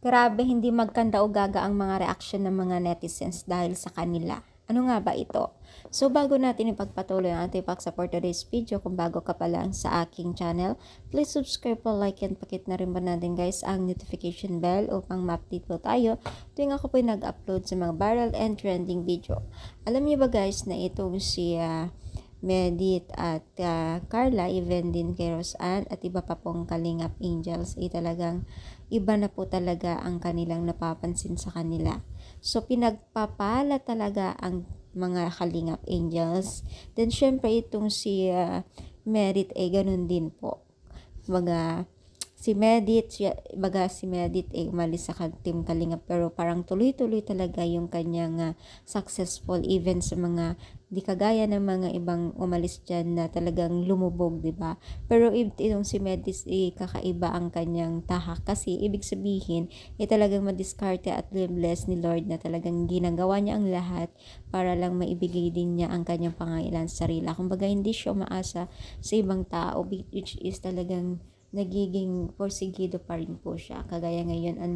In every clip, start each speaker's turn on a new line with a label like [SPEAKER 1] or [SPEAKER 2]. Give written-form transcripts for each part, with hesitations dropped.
[SPEAKER 1] Grabe, hindi magkanda o gaga ang mga reaction ng mga netizens dahil sa kanila. Ano nga ba ito? So bago natin ipagpatuloy ang ating pag-support today's video, kung bago ka pa lang sa aking channel, please subscribe po, like and pakit na rin po natin guys ang notification bell upang ma-update po tayo tuwing ako po nag-upload sa mga viral and trending video. Alam niyo ba guys na itong si Medit at Carla, even din kay Roseanne at iba pa pong Kalingap Angels, talagang iba na po talaga ang kanilang napapansin sa kanila. So pinagpapala talaga ang mga Kalingap Angels. Then syempre itong si Merit ganun din po. Si Medit umalis sa Team Kalingap, pero parang tuloy-tuloy talaga yung kanyang successful even sa mga di kagaya ng mga ibang umalis dyan na talagang lumubog, di ba? Pero itong si Medit kakaiba ang kanyang tahak, kasi ibig sabihin talagang madiskarte at bless ni Lord na talagang ginagawa niya ang lahat para lang maibigay din niya ang kanyang pangailan sa sarili. Kumbaga hindi siya umaasa sa ibang tao, which is talagang nagiging porsigido pa rin po siya. Kagaya ngayon, ang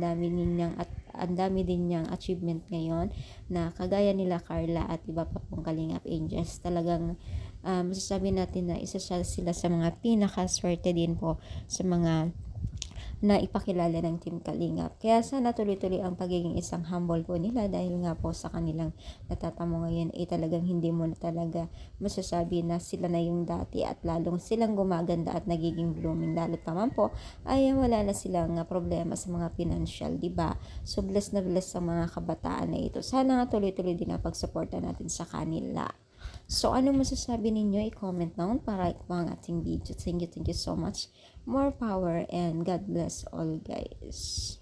[SPEAKER 1] dami din niyang achievement ngayon na kagaya nila Carla at iba pa pong Kalingap Angels. Talagang masasabi natin na isa sila sa mga pinakaswerte din po sa mga na ipakilala ng Team Kalingap. Kaya sana tuloy-tuloy ang pagiging isang humble po nila, dahil nga po sa kanilang natatamo ngayon talagang hindi mo na talaga masasabi na sila na yung dati, at lalong silang gumaganda at nagiging blooming. Lalo't naman po ay wala na silang problema sa mga financial, di ba? So bless na bless sa mga kabataan na ito. Sana nga tuloy-tuloy din ang pagsuporta natin sa kanila. So, ano masasabi ninyo? I-comment down para ito ang ating video. Thank you so much. More power and God bless all guys.